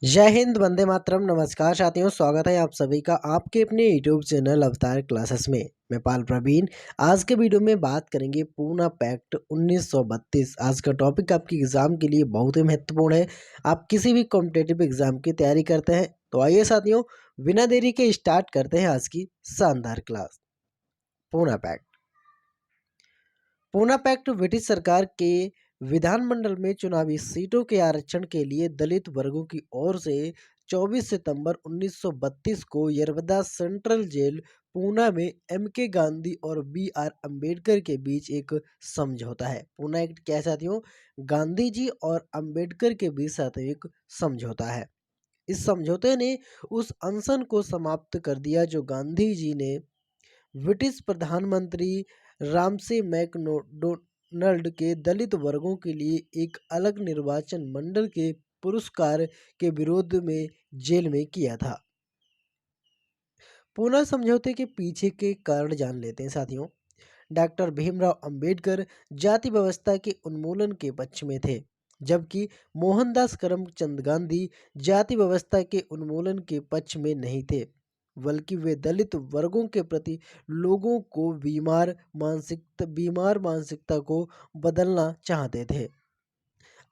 जय हिंद, वंदे मातरम। नमस्कार साथियों, स्वागत है आप सभी का आपके अपने यूट्यूब चैनल अवतार क्लासेस में। मैं पाल प्रवीण। आज के वीडियो में बात करेंगे पूना पैक्ट 1932। आज का टॉपिक आपके एग्जाम के लिए बहुत ही महत्वपूर्ण है। आप किसी भी कॉम्पिटेटिव एग्जाम की तैयारी करते हैं तो आइए साथियों, बिना देरी के स्टार्ट करते हैं आज की शानदार class. Poona pact. Poona pact British सरकार के विधानमंडल में चुनावी सीटों के आरक्षण के लिए दलित वर्गों की ओर से 24 सितंबर 1932 को यरवदा सेंट्रल जेल पूना में एम.के. गांधी और बी.आर. अंबेडकर के बीच एक समझौता है। पूना एक्ट क्या है साथियों? गांधी जी और अंबेडकर के बीच साथियों एक समझौता है। इस समझौते ने उस अनशन को समाप्त कर दिया जो गांधी जी ने ब्रिटिश प्रधानमंत्री रामसे मैकडोनाल्ड के दलित वर्गों के लिए एक अलग निर्वाचन मंडल के पुरस्कार के विरोध में जेल में किया था। पूना समझौते के पीछे के कारण जान लेते हैं साथियों। डॉक्टर भीमराव अंबेडकर जाति व्यवस्था के उन्मूलन के पक्ष में थे, जबकि मोहनदास करमचंद गांधी जाति व्यवस्था के उन्मूलन के पक्ष में नहीं थे, बल्कि वे दलित वर्गों के प्रति लोगों को बीमार मानसिकता को बदलना चाहते थे।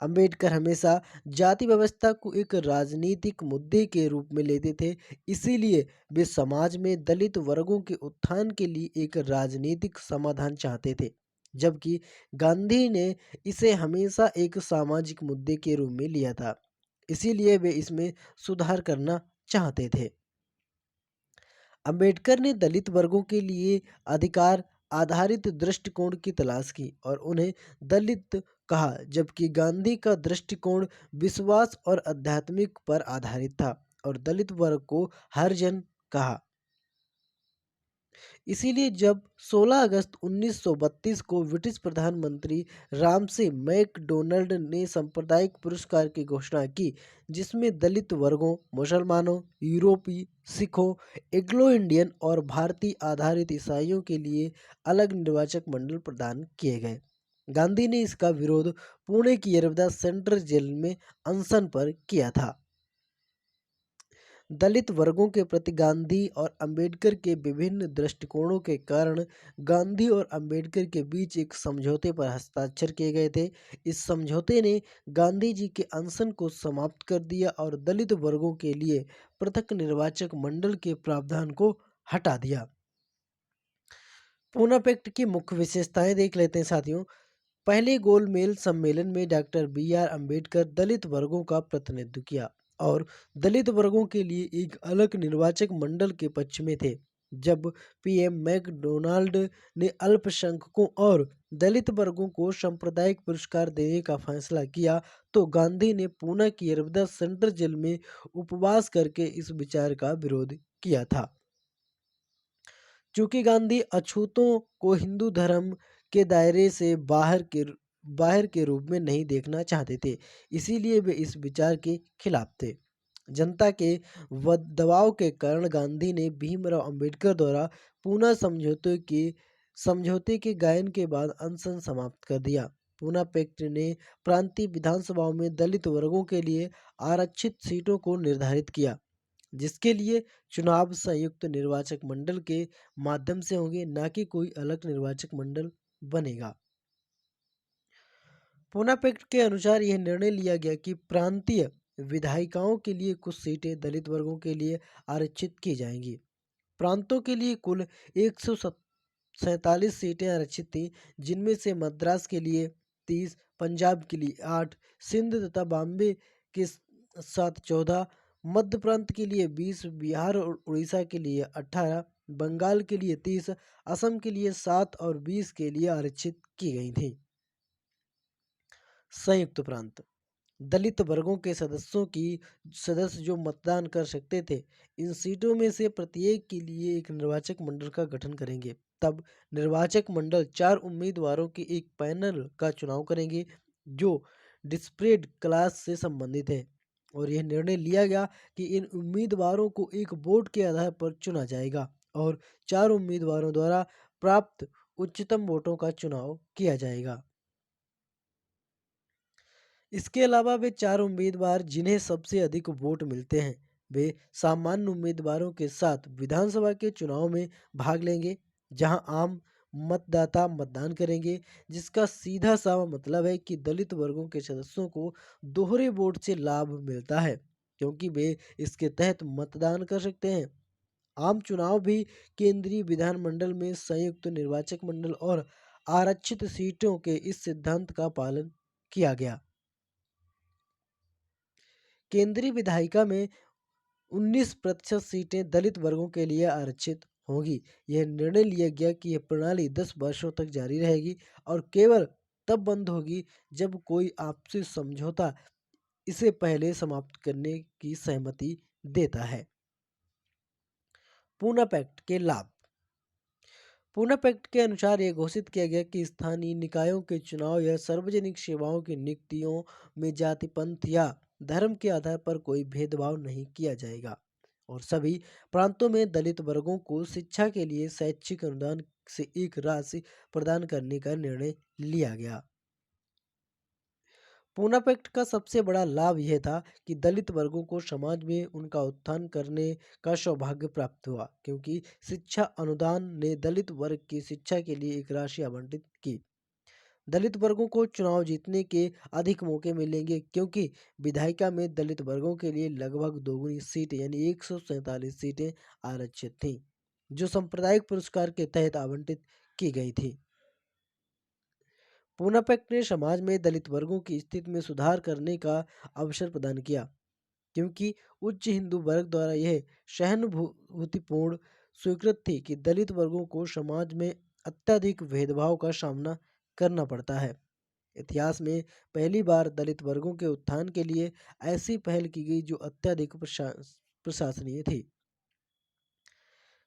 अंबेडकर हमेशा जाति व्यवस्था को एक राजनीतिक मुद्दे के रूप में लेते थे, इसीलिए वे समाज में दलित वर्गों के उत्थान के लिए एक राजनीतिक समाधान चाहते थे, जबकि गांधी ने इसे हमेशा एक सामाजिक मुद्दे के रूप में लिया था, इसीलिए वे इसमें सुधार करना चाहते थे। अंबेडकर ने दलित वर्गों के लिए अधिकार आधारित दृष्टिकोण की तलाश की और उन्हें दलित कहा, जबकि गांधी का दृष्टिकोण विश्वास और आध्यात्मिक पर आधारित था और दलित वर्ग को हरिजन कहा। इसीलिए जब 16 अगस्त 1932 को ब्रिटिश प्रधानमंत्री रामसे मैकडोनाल्ड ने सांप्रदायिक पुरस्कार की घोषणा की, जिसमें दलित वर्गों, मुसलमानों, यूरोपीय, सिखों, एंग्लो इंडियन और भारतीय आधारित ईसाइयों के लिए अलग निर्वाचक मंडल प्रदान किए गए, गांधी ने इसका विरोध पुणे की यरवदा सेंट्रल जेल में अनशन पर किया था। दलित वर्गों के प्रति गांधी और अंबेडकर के विभिन्न दृष्टिकोणों के कारण गांधी और अंबेडकर के बीच एक समझौते पर हस्ताक्षर किए गए थे। इस समझौते ने गांधी जी के अनशन को समाप्त कर दिया और दलित वर्गों के लिए पृथक निर्वाचक मंडल के प्रावधान को हटा दिया। पूना पैक्ट की मुख्य विशेषताएं देख लेते हैं साथियों। पहले गोलमेज सम्मेलन में डॉक्टर बी.आर. अंबेडकर दलित वर्गों का प्रतिनिधित्व किया और दलित वर्गों के लिए एक अलग निर्वाचक मंडल के पक्ष में थे। जब पीएम मैकडोनाल्ड ने अल्पसंख्यकों और दलित वर्गों को सांप्रदायिक पुरस्कार देने का फैसला किया, तो गांधी ने पूना की यरवदा सेंट्रल जेल में उपवास करके इस विचार का विरोध किया था। चूंकि गांधी अछूतों को हिंदू धर्म के दायरे से बाहर के रूप में नहीं देखना चाहते थे, इसीलिए वे इस विचार के खिलाफ थे। जनता के दबाव के कारण गांधी ने भीमराव अंबेडकर द्वारा पूना समझौते के गायन के बाद अनशन समाप्त कर दिया। पूना पैक्ट ने प्रांतीय विधानसभाओं में दलित वर्गों के लिए आरक्षित सीटों को निर्धारित किया, जिसके लिए चुनाव संयुक्त निर्वाचक मंडल के माध्यम से होंगे, ना कि कोई अलग निर्वाचक मंडल बनेगा। पूना पैक्ट के अनुसार यह निर्णय लिया गया कि प्रांतीय विधायिकाओं के लिए कुछ सीटें दलित वर्गों के लिए आरक्षित की जाएंगी। प्रांतों के लिए कुल 147 सीटें आरक्षित थीं, जिनमें से मद्रास के लिए 30, पंजाब के लिए 8, सिंध तथा बॉम्बे के साथ 14, मध्य प्रांत के लिए 20, बिहार और उड़ीसा के लिए 18, बंगाल के लिए 30, असम के लिए 7 और 20 के लिए आरक्षित की गई थी। संयुक्त प्रांत दलित वर्गों के सदस्य जो मतदान कर सकते थे, इन सीटों में से प्रत्येक के लिए एक निर्वाचक मंडल का गठन करेंगे। तब निर्वाचक मंडल 4 उम्मीदवारों के एक पैनल का चुनाव करेंगे जो डिस्प्रेड क्लास से संबंधित है, और यह निर्णय लिया गया कि इन उम्मीदवारों को एक वोट के आधार पर चुना जाएगा और 4 उम्मीदवारों द्वारा प्राप्त उच्चतम वोटों का चुनाव किया जाएगा। इसके अलावा वे 4 उम्मीदवार जिन्हें सबसे अधिक वोट मिलते हैं, वे सामान्य उम्मीदवारों के साथ विधानसभा के चुनाव में भाग लेंगे, जहां आम मतदाता मतदान करेंगे, जिसका सीधा-सा मतलब है कि दलित वर्गों के सदस्यों को दोहरे वोट से लाभ मिलता है, क्योंकि वे इसके तहत मतदान कर सकते हैं। आम चुनाव भी केंद्रीय विधानमंडल में संयुक्त निर्वाचक मंडल और आरक्षित सीटों के इस सिद्धांत का पालन किया गया। केंद्रीय विधायिका में 19% सीटें दलित वर्गों के लिए आरक्षित होंगी। यह निर्णय लिया गया कि यह प्रणाली 10 वर्षों तक जारी रहेगी और केवल तब बंद होगी जब कोई आपसी समझौता इसे पहले समाप्त करने की सहमति देता है। पूना पैक्ट के लाभ। पूना पैक्ट के अनुसार यह घोषित किया गया कि स्थानीय निकायों के चुनाव या सार्वजनिक सेवाओं की नियुक्तियों में जाति, पंथ या धर्म के आधार पर कोई भेदभाव नहीं किया जाएगा और सभी प्रांतों में दलित वर्गों को शिक्षा के लिए शैक्षिक अनुदान से एक राशि प्रदान करने का निर्णय लिया गया। पूना पैक्ट का सबसे बड़ा लाभ यह था कि दलित वर्गों को समाज में उनका उत्थान करने का सौभाग्य प्राप्त हुआ, क्योंकि शिक्षा अनुदान ने दलित वर्ग की शिक्षा के लिए एक राशि आवंटित की। दलित वर्गों को चुनाव जीतने के अधिक मौके मिलेंगे, क्योंकि विधायिका में दलित वर्गों के लिए लगभग दोगुनी सीटें यानी 147 सीटें आरक्षित थीं, जो सांप्रदायिक पुरस्कार के तहत आवंटित की गई थी। पूना पैक्ट ने समाज में दलित वर्गों की स्थिति में सुधार करने का अवसर प्रदान किया, क्योंकि उच्च हिंदू वर्ग द्वारा यह सहानुभूतिपूर्ण स्वीकृत थी कि दलित वर्गों को समाज में अत्यधिक भेदभाव का सामना करना पड़ता है। इतिहास में पहली बार दलित वर्गों के उत्थान के लिए ऐसी पहल की गई जो अत्यधिक प्रशंसनीय थी।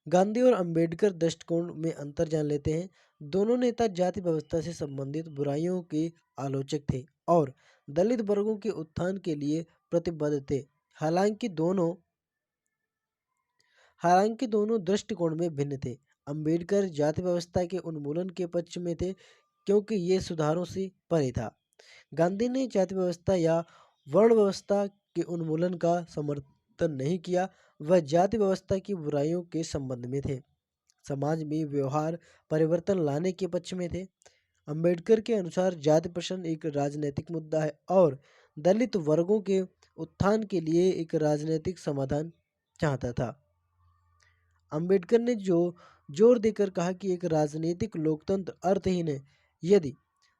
गांधी और अंबेडकर दृष्टिकोण में अंतर जान लेते हैं। दोनों नेता जाति व्यवस्था से संबंधित बुराइयों के आलोचक थे और दलित वर्गों के उत्थान के लिए प्रतिबद्ध थे। हालांकि दोनों हालांकि दोनों दृष्टिकोण में भिन्न थे। अंबेडकर जाति व्यवस्था के उन्मूलन के पक्ष में थे, क्योंकि ये सुधारों से परे था। गांधी ने जाति व्यवस्था या वर्ण व्यवस्था के उन्मूलन का समर्थन नहीं किया। वह जाति व्यवस्था की बुराइयों के संबंध में थे, समाज में व्यवहार परिवर्तन लाने के पक्ष में थे। अंबेडकर के अनुसार जाति प्रश्न एक राजनीतिक मुद्दा है और दलित वर्गों के उत्थान के लिए एक राजनीतिक समाधान चाहता था। अंबेडकर ने जोर देकर कहा कि एक राजनीतिक लोकतंत्र अर्थहीन है यदि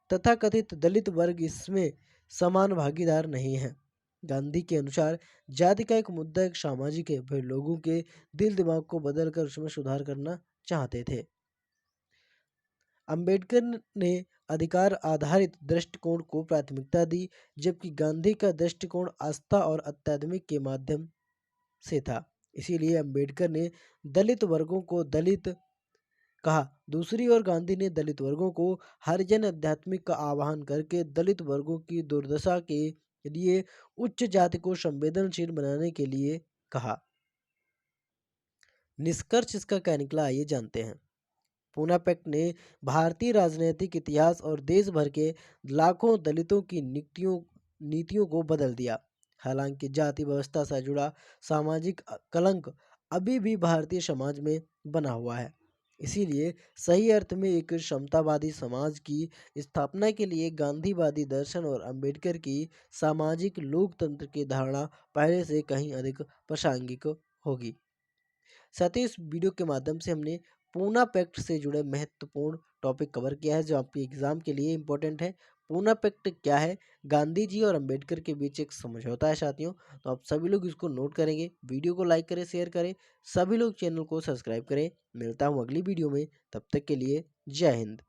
तथाकथित दलित वर्ग इसमें समान भागीदार नहीं है। गांधी के अनुसार जाति का एक मुद्दा एक सामाजिक है। वह लोगों के दिल दिमाग को बदलकर उसमें सुधार करना चाहते थे। अंबेडकर ने अधिकार आधारित दृष्टिकोण को प्राथमिकता दी, जबकि गांधी का दृष्टिकोण आस्था और अत्याधुनिक के माध्यम से था। इसीलिए अंबेडकर ने दलित वर्गों को दलित कहा। दूसरी ओर गांधी ने दलित वर्गों को हरिजन आध्यात्मिक का आह्वान करके दलित वर्गों की दुर्दशा के लिए उच्च जाति को संवेदनशील बनाने के लिए कहा। निष्कर्ष इसका क्या निकला, आइए जानते हैं। पूना पैक्ट ने भारतीय राजनीतिक इतिहास और देश भर के लाखों दलितों की नीतियों को बदल दिया। हालांकि जाति व्यवस्था से जुड़ा सामाजिक कलंक अभी भी भारतीय समाज में बना हुआ है। इसीलिए सही अर्थ में एक समतावादी समाज की स्थापना के लिए गांधीवादी दर्शन और अंबेडकर की सामाजिक लोकतंत्र की धारणा पहले से कहीं अधिक प्रासंगिक होगी। साथ ही इस वीडियो के माध्यम से हमने पूना पैक्ट से जुड़े महत्वपूर्ण टॉपिक कवर किया है जो आपके एग्जाम के लिए इम्पोर्टेंट है। पूना पैक्ट क्या है? गांधी जी और अंबेडकर के बीच एक समझौता है साथियों। तो आप सभी लोग इसको नोट करेंगे, वीडियो को लाइक करें, शेयर करें, सभी लोग चैनल को सब्सक्राइब करें। मिलता हूँ अगली वीडियो में, तब तक के लिए जय हिंद।